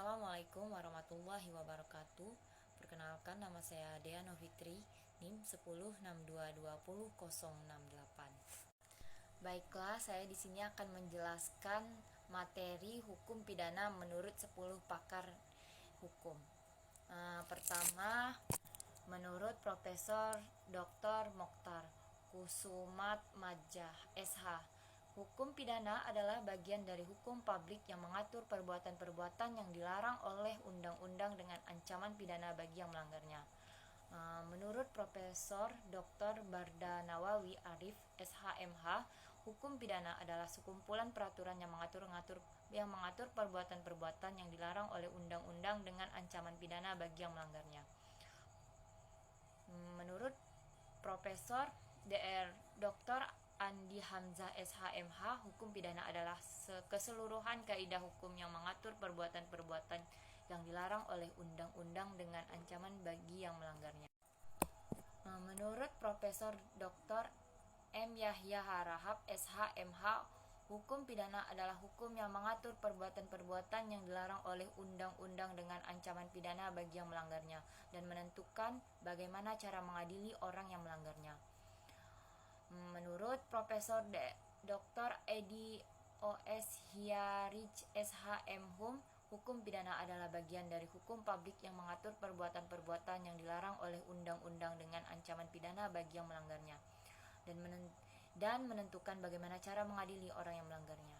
Assalamualaikum warahmatullahi wabarakatuh. Perkenalkan, nama saya Dea Novitri, NIM 1062200068. Baiklah, saya di sini akan menjelaskan materi hukum pidana menurut 10 pakar hukum. Pertama, menurut Profesor Dr. Mokhtar Kusumatmadja, SH, hukum pidana adalah bagian dari hukum publik yang mengatur perbuatan-perbuatan yang dilarang oleh undang-undang dengan ancaman pidana bagi yang melanggarnya. Menurut Profesor Dr. Barda Nawawi Arif, SHMH, hukum pidana adalah sekumpulan peraturan yang mengatur perbuatan-perbuatan yang dilarang oleh undang-undang dengan ancaman pidana bagi yang melanggarnya. Menurut Profesor Dr. Andi Hamzah, SHMH, hukum pidana adalah keseluruhan kaidah hukum yang mengatur perbuatan-perbuatan yang dilarang oleh undang-undang dengan ancaman bagi yang melanggarnya. Menurut Profesor Dr. M. Yahya Harahap, SHMH, hukum pidana adalah hukum yang mengatur perbuatan-perbuatan yang dilarang oleh undang-undang dengan ancaman pidana bagi yang melanggarnya dan menentukan bagaimana cara mengadili orang yang melanggarnya. Menurut Profesor Dr. Edi O.S. Hiarij, SHM Hum, hukum pidana adalah bagian dari hukum publik yang mengatur perbuatan-perbuatan yang dilarang oleh undang-undang dengan ancaman pidana bagi yang melanggarnya dan menentukan bagaimana cara mengadili orang yang melanggarnya.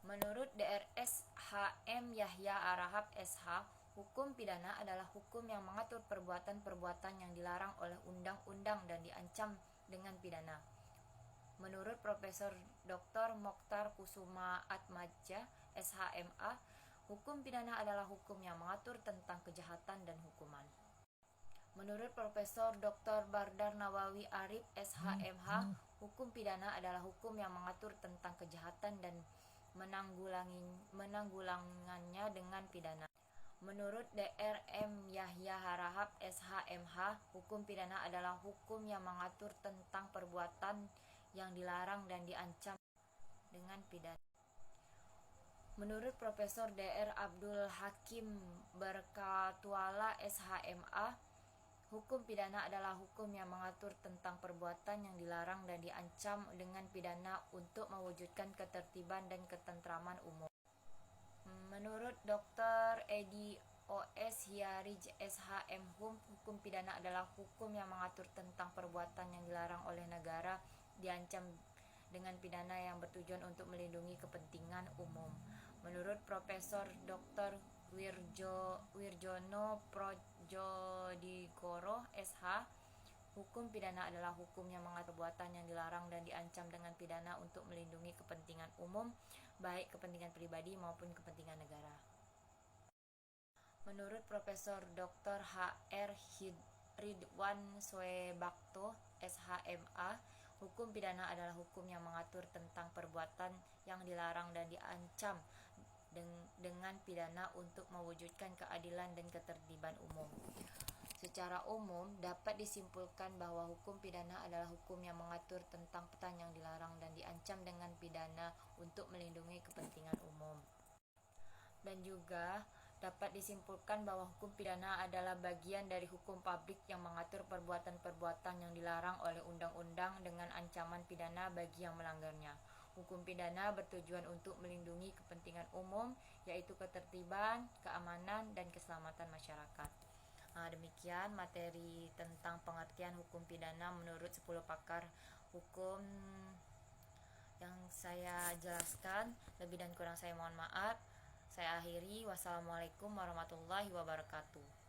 Menurut DRS HM Yahya Arahap, SH, hukum pidana adalah hukum yang mengatur perbuatan-perbuatan yang dilarang oleh undang-undang dan diancam dengan pidana. Menurut Profesor Dr. Mokhtar Kusumatmadja, SHMA, hukum pidana adalah hukum yang mengatur tentang kejahatan dan hukuman. Menurut Profesor Dr. Bardar Nawawi Arif, SHMH, hukum pidana adalah hukum yang mengatur tentang kejahatan dan menanggulangannya dengan pidana. Menurut DRM Yahya Harahap, SHMH, hukum pidana adalah hukum yang mengatur tentang perbuatan yang dilarang dan diancam dengan pidana. Menurut Profesor Dr. Abdul Hakim Berkatuala, SHMA, hukum pidana adalah hukum yang mengatur tentang perbuatan yang dilarang dan diancam dengan pidana untuk mewujudkan ketertiban dan ketentraman umum. Menurut Dr. Edi O.S. Hiarij, SHM Hum, hukum pidana adalah hukum yang mengatur tentang perbuatan yang dilarang oleh negara diancam dengan pidana yang bertujuan untuk melindungi kepentingan umum. Menurut Profesor Dr. Wirjono Projodigoro, SH, hukum pidana adalah hukum yang mengatur perbuatan yang dilarang dan diancam dengan pidana untuk melindungi kepentingan umum, baik kepentingan pribadi maupun kepentingan negara. Menurut Profesor Dr. H.R. Ridwan Swebakto, SHMA, hukum pidana adalah hukum yang mengatur tentang perbuatan yang dilarang dan diancam dengan pidana untuk mewujudkan keadilan dan ketertiban umum. Secara umum, dapat disimpulkan bahwa hukum pidana adalah hukum yang mengatur tentang perbuatan yang dilarang dan diancam dengan pidana untuk melindungi kepentingan umum. Dan juga dapat disimpulkan bahwa hukum pidana adalah bagian dari hukum publik yang mengatur perbuatan-perbuatan yang dilarang oleh undang-undang dengan ancaman pidana bagi yang melanggarnya. Hukum pidana bertujuan untuk melindungi kepentingan umum, yaitu ketertiban, keamanan, dan keselamatan masyarakat. Demikian materi tentang pengertian hukum pidana menurut 10 pakar hukum yang saya jelaskan. Lebih dan kurang saya mohon maaf. Saya akhiri. Wassalamualaikum warahmatullahi wabarakatuh.